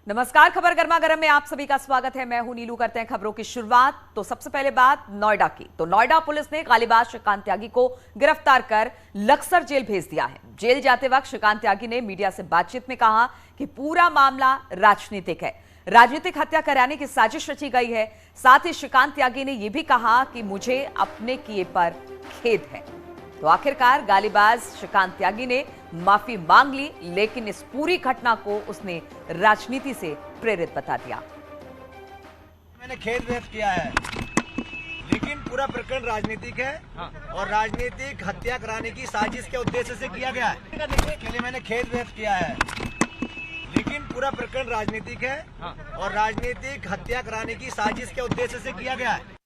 नमस्कार, खबर गर्मा गर्म में आप सभी का स्वागत है। मैं हूं नीलू। करते हैं खबरों की शुरुआत। तो सबसे पहले बात नोएडा की। तो नोएडा पुलिस ने गालीबाज श्रीकांत त्यागी को गिरफ्तार कर लक्सर जेल भेज दिया है। जेल जाते वक्त श्रीकांत त्यागी ने मीडिया से बातचीत में कहा कि पूरा मामला राजनीतिक है, राजनीतिक हत्या कराने की साजिश रची गई है। साथ ही श्रीकांत त्यागी ने यह भी कहा कि मुझे अपने किए पर खेद है। तो आखिरकार गालीबाज श्रीकांत त्यागी ने माफी मांग ली, लेकिन इस पूरी घटना को उसने राजनीति से प्रेरित बता दिया। मैंने खेद व्यक्त किया है, लेकिन पूरा प्रकरण राजनीतिक है और राजनीतिक हत्या कराने की साजिश के उद्देश्य से किया गया है। इसके लिए मैंने खेद व्यक्त किया है, लेकिन पूरा प्रकरण राजनीतिक है और राजनीतिक हत्या कराने की साजिश के उद्देश्य से किया गया है।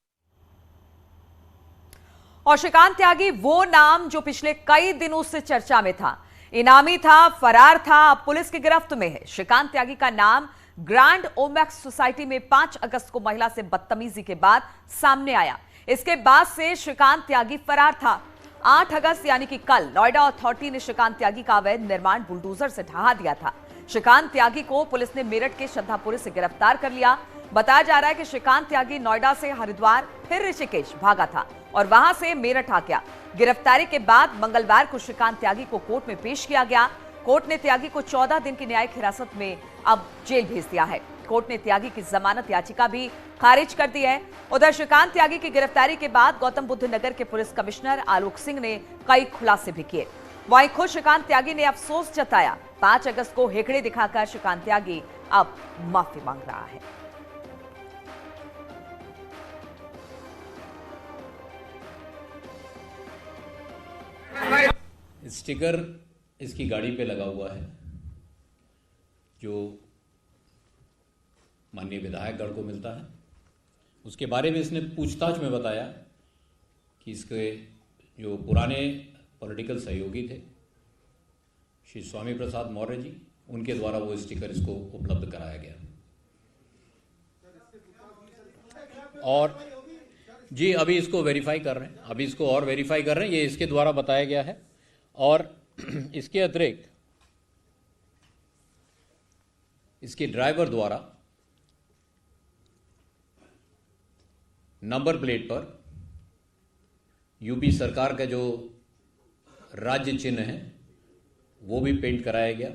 और श्रीकांत त्यागी वो नाम जो पिछले कई दिनों से चर्चा में था, इनामी था, फरार था, अब पुलिस की गिरफ्त में है। श्रीकांत त्यागी का नाम ग्रैंड ओमेक्स सोसाइटी में 5 अगस्त को महिला से बदतमीजी के बाद सामने आया। इसके बाद से श्रीकांत त्यागी फरार था। 8 अगस्त यानी कि कल नोएडा अथॉरिटी ने श्रीकांत त्यागी का अवैध निर्माण बुलडोजर से ढहा दिया था। श्रीकांत त्यागी को पुलिस ने मेरठ के श्रद्धापुरी से गिरफ्तार कर लिया। बताया जा रहा है कि श्रीकांत त्यागी नोएडा से हरिद्वार फिर ऋषिकेश भागा था और वहां से मेरठ आ गया। गिरफ्तारी के बाद मंगलवार को श्रीकांत त्यागी को कोर्ट में पेश किया गया। कोर्ट ने त्यागी को 14 दिन की न्यायिक हिरासत में अब जेल भेज दिया है। कोर्ट ने त्यागी की जमानत याचिका भी खारिज कर दी है। उधर श्रीकांत त्यागी की गिरफ्तारी के बाद गौतम बुद्ध नगर के पुलिस कमिश्नर आलोक सिंह ने कई खुलासे भी किए। वहीं खुद श्रीकांत त्यागी ने अफसोस जताया। 5 अगस्त को हेकड़े दिखाकर श्रीकांत त्यागी अब माफी मांग रहा है। स्टिकर इसकी गाड़ी पे लगा हुआ है, जो माननीय विधायकगण को मिलता है। उसके बारे में इसने पूछताछ में बताया कि इसके जो पुराने पॉलिटिकल सहयोगी थे श्री स्वामी प्रसाद मौर्य जी, उनके द्वारा वो स्टिकर इसको उपलब्ध कराया गया। और जी अभी इसको वेरीफाई कर रहे हैं, ये इसके द्वारा बताया गया है। और इसके अतिरिक्त इसके ड्राइवर द्वारा नंबर प्लेट पर यूपी सरकार का जो राज्य चिन्ह है वो भी पेंट कराया गया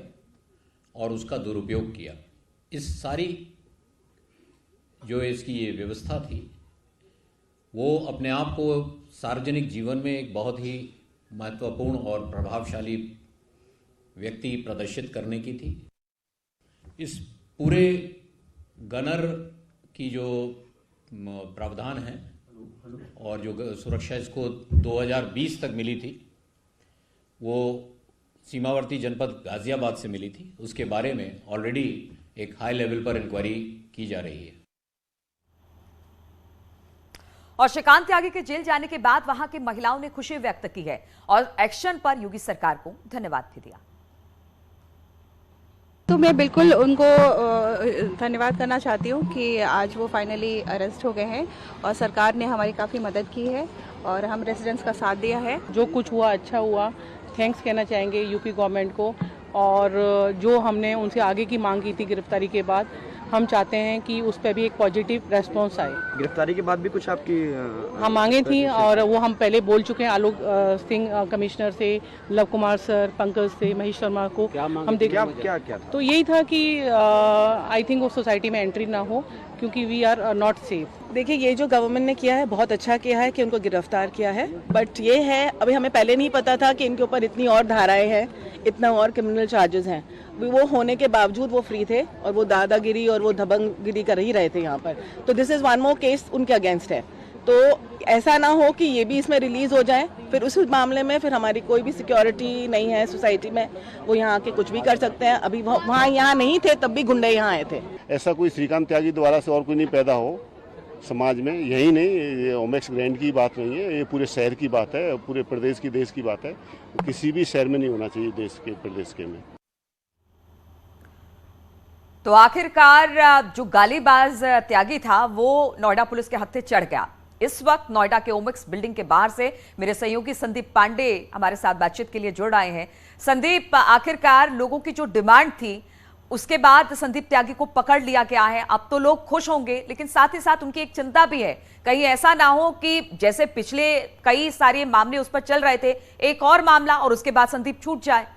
और उसका दुरुपयोग किया। इस सारी जो इसकी ये व्यवस्था थी वो अपने आप को सार्वजनिक जीवन में एक बहुत ही महत्वपूर्ण और प्रभावशाली व्यक्ति प्रदर्शित करने की थी। इस पूरे गनर की जो प्रावधान है और जो सुरक्षा इसको 2020 तक मिली थी, वो सीमावर्ती जनपद गाजियाबाद से मिली थी। उसके बारे में ऑलरेडी एक हाई लेवल पर इंक्वायरी की जा रही है। और श्रीकांत त्यागी के जेल जाने के बाद वहां की महिलाओं ने खुशी व्यक्त की है और एक्शन पर योगी सरकार को धन्यवाद भी दिया। तो मैं बिल्कुल उनको धन्यवाद करना चाहती हूँ कि आज वो फाइनली अरेस्ट हो गए हैं और सरकार ने हमारी काफ़ी मदद की है और हम रेजिडेंट्स का साथ दिया है। जो कुछ हुआ अच्छा हुआ, थैंक्स कहना चाहेंगे यूपी गवर्नमेंट को। और जो हमने उनसे आगे की मांग की थी गिरफ्तारी के बाद, हम चाहते हैं कि उस पर भी एक पॉजिटिव रेस्पॉन्स आए। गिरफ्तारी के बाद भी कुछ आपकी हम मांगे थी और वो हम पहले बोल चुके हैं आलोक सिंह कमिश्नर से, लव कुमार सर, पंकज से, महेश शर्मा को। हम क्या था? तो यही था कि आई थिंक वो सोसाइटी में एंट्री ना हो, क्योंकि वी आर नॉट सेफ। देखिए, ये जो गवर्नमेंट ने किया है बहुत अच्छा किया है कि उनको गिरफ्तार किया है। बट ये है, अभी हमें पहले नहीं पता था कि इनके ऊपर इतनी और धाराएं हैं, इतना और क्रिमिनल चार्जेस हैं। वो होने के बावजूद वो फ्री थे और वो दादागिरी और वो दबंगगिरी कर ही रहे थे यहाँ पर। तो this is one more case उनके अगेंस्ट है। तो ऐसा ना हो कि ये भी इसमें रिलीज हो जाए, फिर उस मामले में फिर हमारी कोई भी सिक्योरिटी नहीं है सोसाइटी में, वो यहाँ आके कुछ भी कर सकते हैं। अभी वहाँ यहाँ नहीं थे तब भी गुंडे यहाँ आए थे। ऐसा कोई श्रीकांत त्यागी द्वारा से और कोई नहीं पैदा हो समाज में, यही नहीं, ये ओमेक्स ग्रैंड की बात नहीं है, ये पूरे शहर की बात है, पूरे प्रदेश की, देश की बात है। किसी भी शहर में नहीं होना चाहिए, देश के, प्रदेश के में। तो आखिरकार जो गालीबाज त्यागी था वो नोएडा पुलिस के हत्थे चढ़ गया। इस वक्त नोएडा के ओमेक्स बिल्डिंग के बाहर से मेरे सहयोगी संदीप पांडे हमारे साथ बातचीत के लिए जुड़ आए हैं। संदीप, आखिरकार लोगों की जो डिमांड थी उसके बाद संदीप त्यागी को पकड़ लिया गया है। अब तो लोग खुश होंगे, लेकिन साथ ही साथ उनकी एक चिंता भी है, कहीं ऐसा ना हो कि जैसे पिछले कई सारे मामले उस पर चल रहे थे, एक और मामला और उसके बाद संदीप छूट जाए।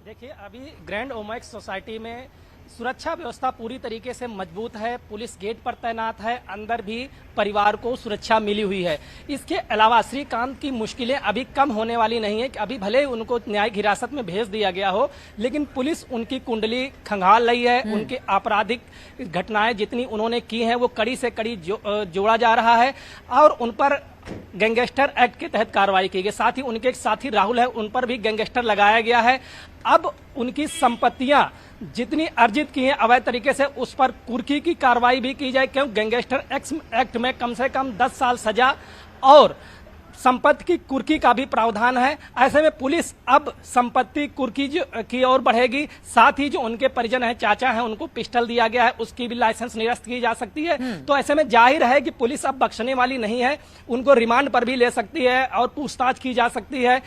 देखिए, अभी ग्रैंड ओमेक्स सोसाइटी में सुरक्षा व्यवस्था पूरी तरीके से मजबूत है। पुलिस गेट पर तैनात है, अंदर भी परिवार को सुरक्षा मिली हुई है। इसके अलावा श्रीकांत की मुश्किलें अभी कम होने वाली नहीं है कि अभी भले उनको न्यायिक हिरासत में भेज दिया गया हो, लेकिन पुलिस उनकी कुंडली खंगाल रही है। उनके आपराधिक घटनाएं जितनी उन्होंने की हैं वो कड़ी से कड़ी जोड़ा जा रहा है और उन पर गैंगस्टर एक्ट के तहत कार्रवाई की गई। साथ ही उनके एक साथी राहुल है, उन पर भी गैंगस्टर लगाया गया है। अब उनकी संपत्तियां जितनी अर्जित की हैं अवैध तरीके से, उस पर कुर्की की कार्रवाई भी की जाए, क्योंकि गैंगस्टर एक्ट में कम से कम 10 साल सजा और संपत्ति की कुर्की का भी प्रावधान है। ऐसे में पुलिस अब संपत्ति कुर्की की ओर बढ़ेगी। साथ ही जो उनके परिजन हैं, चाचा हैं, उनको पिस्टल दिया गया है, उसकी भी लाइसेंस निरस्त की जा सकती है। तो ऐसे में जाहिर है कि पुलिस अब बख्शने वाली नहीं है, उनको रिमांड पर भी ले सकती है और पूछताछ की जा सकती है।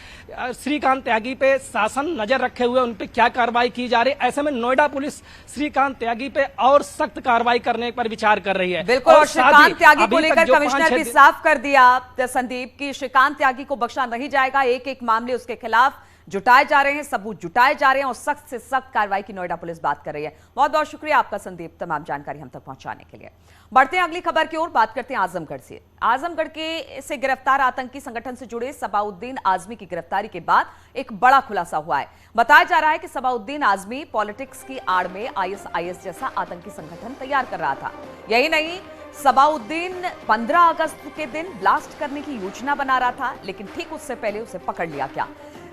श्रीकांत त्यागी पे शासन नजर रखे हुए उन पे क्या कार्रवाई की जा रही है। ऐसे में नोएडा पुलिस श्रीकांत त्यागी पे और सख्त कार्रवाई करने पर विचार कर रही है। बिल्कुल, और श्रीकांत त्यागी को लेकर कमिश्नर भी साफ कर दिया संदीप की श्रीकांत त्यागी को बख्शा नहीं जाएगा। एक एक मामले उसके खिलाफ जुटाए जा रहे हैं, सबूत जुटाए जा रहे हैं और सख्त से सख्त कार्रवाई की नोएडा पुलिस बात कर रही है। बहुत बहुत शुक्रिया आपका संदीप, तमाम जानकारी हम तक पहुंचाने के लिए। बढ़ते हैं अगली खबर की ओर, बात करते हैं आजमगढ़ से। आजमगढ़ के से गिरफ्तार आतंकी संगठन से जुड़े सबाउद्दीन आजमी की गिरफ्तारी के बाद एक बड़ा खुलासा हुआ है। बताया जा रहा है कि सबाउद्दीन आजमी पॉलिटिक्स की आड़ में आईएसआईएस जैसा आतंकी संगठन तैयार कर रहा था। यही नहीं, सबाउद्दीन 15 अगस्त के दिन ब्लास्ट करने की योजना बना रहा था, लेकिन ठीक उससे पहले उसे पकड़ लिया गया।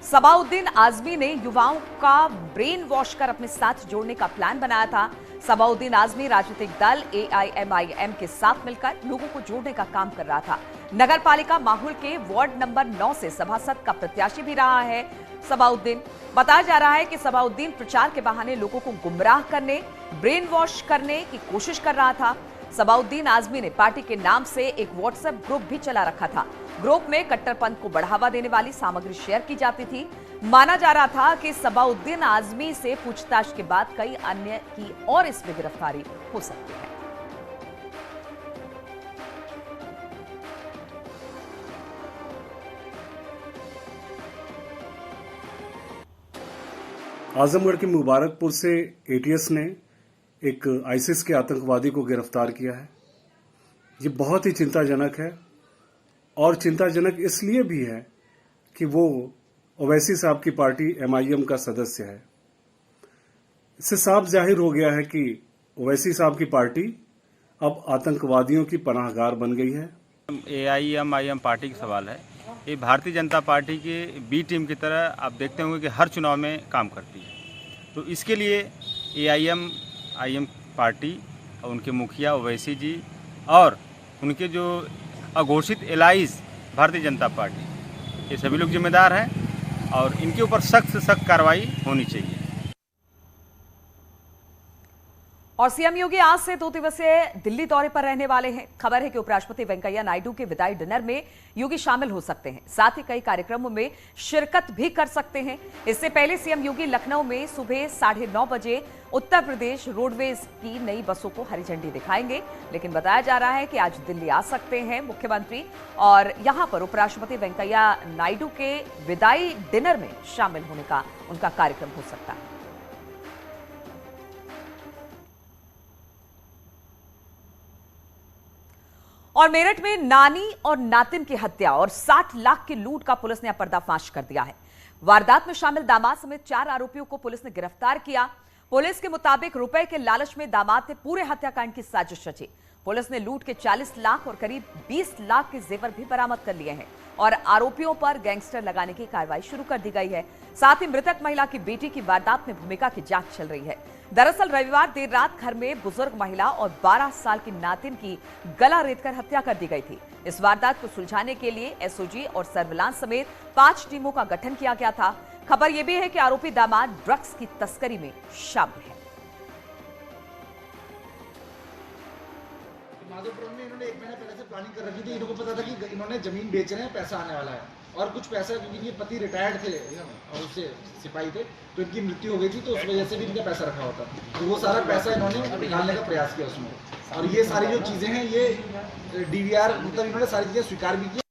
सबाउद्दीन आजमी ने युवाओं का ब्रेन वॉश कर अपने साथ जोड़ने का प्लान बनाया था। सबाउद्दीन आजमी राजनीतिक दल AIMIM के साथ मिलकर लोगों को जोड़ने का काम कर रहा था। नगर पालिका माहौल के वार्ड नंबर 9 से सभासद का प्रत्याशी भी रहा है सबाउद्दीन। बताया जा रहा है कि सबाउद्दीन प्रचार के बहाने लोगों को गुमराह करने, ब्रेन वॉश करने की कोशिश कर रहा था। सबाउद्दीन आजमी ने पार्टी के नाम से एक व्हाट्सएप ग्रुप भी चला रखा था। ग्रुप में कट्टरपंथ को बढ़ावा देने वाली सामग्री शेयर की जाती थी। माना जा रहा था कि सबाउद्दीन आजमी से पूछताछ के बाद कई अन्य की और इसमें गिरफ्तारी हो सकती है। आजमगढ़ के मुबारकपुर से एटीएस ने एक आईसिस के आतंकवादी को गिरफ्तार किया है। ये बहुत ही चिंताजनक है और चिंताजनक इसलिए भी है कि वो ओवैसी साहब की पार्टी MIM का सदस्य है। इससे साफ जाहिर हो गया है कि ओवैसी साहब की पार्टी अब आतंकवादियों की पनाहगार बन गई है। AIMIM पार्टी का सवाल है। ये भारतीय जनता पार्टी के बी टीम की तरह आप देखते होंगे कि हर चुनाव में काम करती है। तो इसके लिए AIMIM पार्टी और उनके मुखिया ओवैसी जी और उनके जो अघोषित एलाइज भारतीय जनता पार्टी, ये सभी लोग जिम्मेदार हैं और इनके ऊपर सख्त से सख्त कार्रवाई होनी चाहिए। और सीएम योगी आज से 2 दिवसीय दिल्ली दौरे पर रहने वाले हैं। खबर है कि उपराष्ट्रपति वेंकैया नायडू के विदाई डिनर में योगी शामिल हो सकते हैं, साथ ही कई कार्यक्रमों में शिरकत भी कर सकते हैं। इससे पहले सीएम योगी लखनऊ में सुबह 9:30 बजे उत्तर प्रदेश रोडवेज की नई बसों को हरी झंडी दिखाएंगे। लेकिन बताया जा रहा है कि आज दिल्ली आ सकते हैं मुख्यमंत्री और यहां पर उपराष्ट्रपति वेंकैया नायडू के विदाई डिनर में शामिल होने का उनका कार्यक्रम हो सकता है। और मेरठ में नानी और नातिन की हत्या और 60 लाख की लूट का पुलिस ने पर्दाफाश कर दिया है। वारदात में शामिल दामाद समेत 4 आरोपियों को पुलिस ने गिरफ्तार किया। पुलिस के मुताबिक रुपए के लालच में दामाद ने पूरे हत्याकांड की साजिश रची। पुलिस ने लूट के 40 लाख और करीब 20 लाख के जेवर भी बरामद कर लिए हैं और आरोपियों पर गैंगस्टर लगाने की कार्रवाई शुरू कर दी गई है। साथ ही मृतक महिला की बेटी की वारदात में भूमिका की जांच चल रही है। दरअसल रविवार देर रात घर में बुजुर्ग महिला और 12 साल की नातिन की गला रेतकर हत्या कर दी गई थी। इस वारदात को सुलझाने के लिए एसओजी और सर्विलांस समेत 5 टीमों का गठन किया गया था। खबर यह भी है कि आरोपी दामाद ड्रग्स की तस्करी में शामिल है। माधोपुरम में इन्होंने 1 महीना पहले से प्लानिंग कर रखी थी। इनको पता था कि इन्होंने जमीन बेच रहे हैं, पैसा आने वाला है और कुछ पैसा, क्योंकि इनके पति रिटायर्ड थे और उससे सिपाही थे, तो इनकी मृत्यु हो गई थी, तो उस वजह से भी इनका पैसा रखा होता, तो वो सारा पैसा इन्होंने निकालने का प्रयास किया उसमें। और ये सारी जो चीज़ें हैं ये DVR मतलब इन्होंने सारी चीज़ें स्वीकार भी की।